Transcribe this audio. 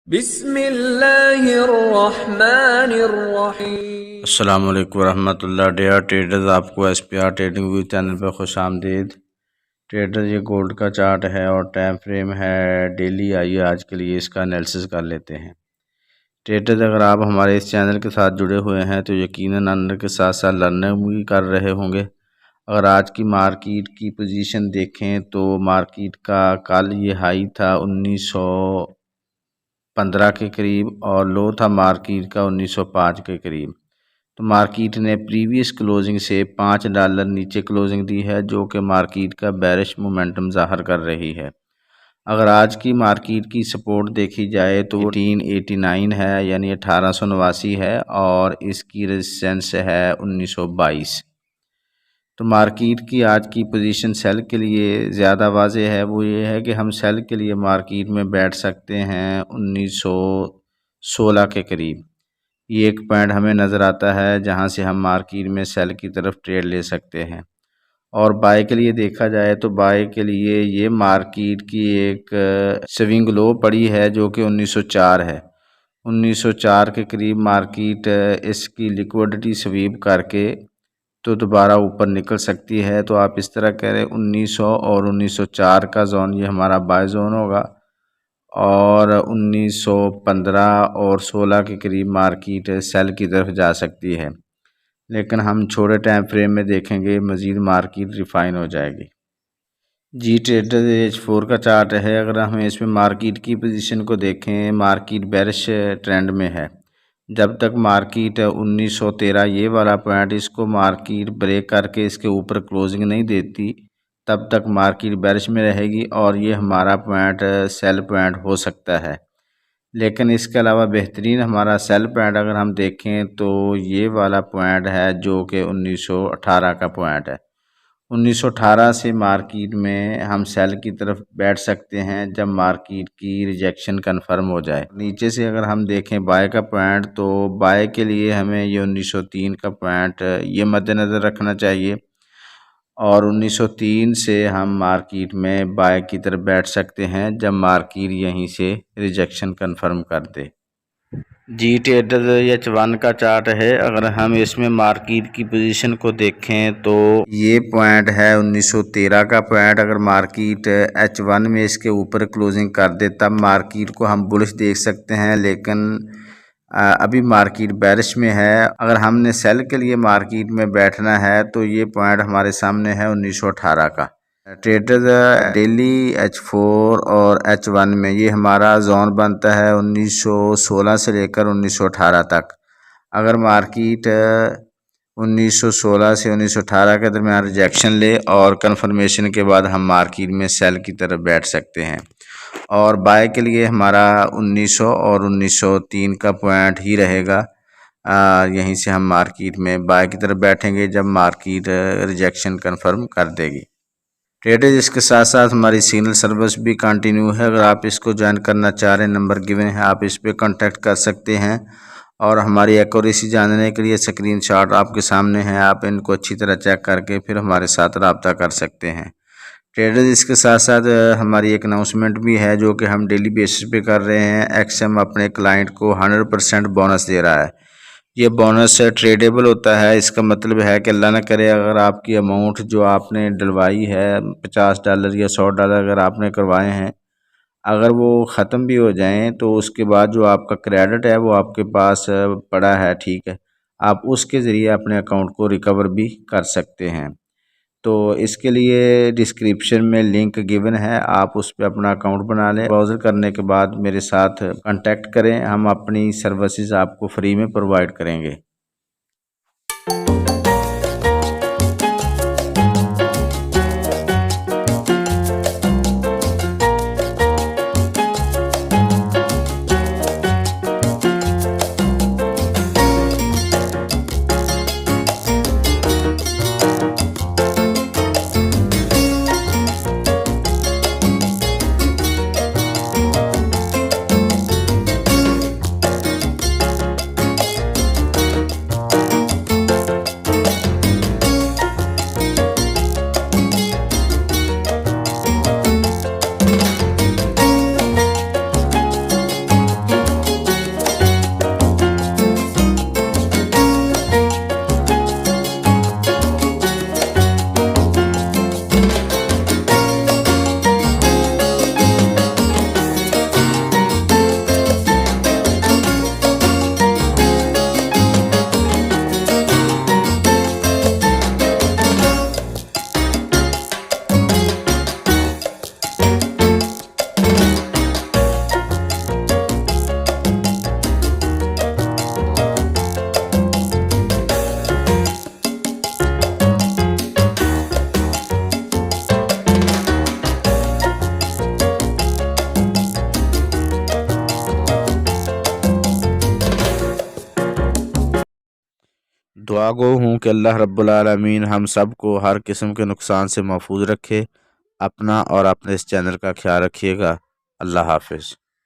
बिस्मिल्लाहिर्रहमानिर्रहीम। अस्सलाम वालेकुम रहमतुल्लाह। डियर ट्रेडर्स, आपको SPR ट्रेडिंग व्यू चैनल पर खुश आमदीद। ट्रेडर्स, ये गोल्ड का चार्ट है और टाइम फ्रेम है डेली। आइए आज के लिए इसका एनालिसिस कर लेते हैं। ट्रेडर्स, अगर आप हमारे इस चैनल के साथ जुड़े हुए हैं तो यकीनन अर्निंग के साथ साथ लर्निंग भी कर रहे होंगे। अगर आज की मार्केट की पोजीशन देखें तो मार्केट का कल ये हाई था 1915 के करीब और लो था मार्केट का 1905 के करीब। तो मार्केट ने प्रीवियस क्लोजिंग से $5 नीचे क्लोजिंग दी है, जो कि मार्केट का बेरिश मोमेंटम ज़ाहिर कर रही है। अगर आज की मार्केट की सपोर्ट देखी जाए तो 1889 है, यानी 1889 है, और इसकी रेजिस्टेंस है 1922। तो मार्केट की आज की पोजीशन सेल के लिए ज़्यादा वाज़ेह है। वो ये है कि हम सेल के लिए मार्केट में बैठ सकते हैं 1916 के करीब। ये एक पॉइंट हमें नज़र आता है जहां से हम मार्केट में सेल की तरफ ट्रेड ले सकते हैं। और बाय के लिए देखा जाए तो बाय के लिए ये मार्केट की एक स्विंग लो पड़ी है जो कि 1904 है। 1904 के करीब मार्केट इसकी लिक्विडिटी स्वीप करके तो दोबारा ऊपर निकल सकती है। तो आप इस तरह कह रहे हैं 1900 और 1904 का जोन ये हमारा बाय जोन होगा, और 1915 और 16 के करीब मार्केट सेल की तरफ जा सकती है। लेकिन हम छोटे टाइम फ्रेम में देखेंगे मज़ीद मार्केट रिफाइन हो जाएगी। जी ट्रेडर H4 का चार्ट है। अगर हम इसमें मार्केट की पोजीशन को देखें, मार्केट बेरिश ट्रेंड में है। जब तक मार्केट 1913 ये वाला पॉइंट इसको मार्केट ब्रेक करके इसके ऊपर क्लोजिंग नहीं देती, तब तक मार्केट बेरिश में रहेगी और ये हमारा पॉइंट सेल पॉइंट हो सकता है। लेकिन इसके अलावा बेहतरीन हमारा सेल पॉइंट अगर हम देखें तो ये वाला पॉइंट है जो कि 1918 का पॉइंट है। 1918 से मार्केट में हम सेल की तरफ बैठ सकते हैं जब मार्केट की रिजेक्शन कंफर्म हो जाए। नीचे से अगर हम देखें बाय का पॉइंट, तो बाय के लिए हमें ये 1903 का पॉइंट ये मद्देनज़र रखना चाहिए, और 1903 से हम मार्केट में बाय की तरफ बैठ सकते हैं जब मार्केट यहीं से रिजेक्शन कंफर्म कर दे। जी ट्रेडर H1 का चार्ट है। अगर हम इसमें मार्केट की पोजीशन को देखें तो ये पॉइंट है 1913 का पॉइंट। अगर मार्केट H1 में इसके ऊपर क्लोजिंग कर दे तब मार्केट को हम बुलिश देख सकते हैं, लेकिन अभी मार्केट बेरिश में है। अगर हमने सेल के लिए मार्केट में बैठना है तो ये पॉइंट हमारे सामने है 1918 का। ट्रेडर डेली H4 और H1 में ये हमारा जोन बनता है 1916 से लेकर 1918 तक। अगर मार्केट 1916 से 1918 के दरमियान रिजेक्शन ले और कंफर्मेशन के बाद हम मार्केट में सेल की तरफ बैठ सकते हैं। और बाय के लिए हमारा 1900 और 1903 का पॉइंट ही रहेगा। यहीं से हम मार्केट में बाय की तरफ बैठेंगे जब मार्केट रिजेक्शन कंफर्म कर देगी। ट्रेडर्स, इसके साथ साथ हमारी सिग्नल सर्विस भी कंटिन्यू है। अगर आप इसको ज्वाइन करना चाह रहे हैं, नंबर गिवन है, आप इस पर कांटेक्ट कर सकते हैं। और हमारी एक्यूरेसी जानने के लिए स्क्रीनशॉट आपके सामने है, आप इनको अच्छी तरह चेक करके फिर हमारे साथ रब्ता कर सकते हैं। ट्रेडर्स, इसके साथ साथ हमारी एक अनाउंसमेंट भी है जो कि हम डेली बेसिस पे कर रहे हैं। XM अपने क्लाइंट को 100% बोनस दे रहा है। ये बोनस ट्रेडेबल होता है। इसका मतलब है कि अल्लाह ना करे अगर आपकी अमाउंट जो आपने डलवाई है $50 या $100 अगर आपने करवाए हैं, अगर वो ख़त्म भी हो जाएं तो उसके बाद जो आपका क्रेडिट है वो आपके पास पड़ा है, ठीक है, आप उसके ज़रिए अपने अकाउंट को रिकवर भी कर सकते हैं। तो इसके लिए डिस्क्रिप्शन में लिंक गिवन है, आप उस पर अपना अकाउंट बना लें। ब्राउज़र करने के बाद मेरे साथ कांटेक्ट करें, हम अपनी सर्विसेज आपको फ्री में प्रोवाइड करेंगे। दुआ गो हूँ कि अल्लाह रब्बुल आलमीन हम सब को हर किस्म के नुकसान से महफूज रखे। अपना और अपने इस चैनल का ख्याल रखिएगा। अल्लाह हाफिज़।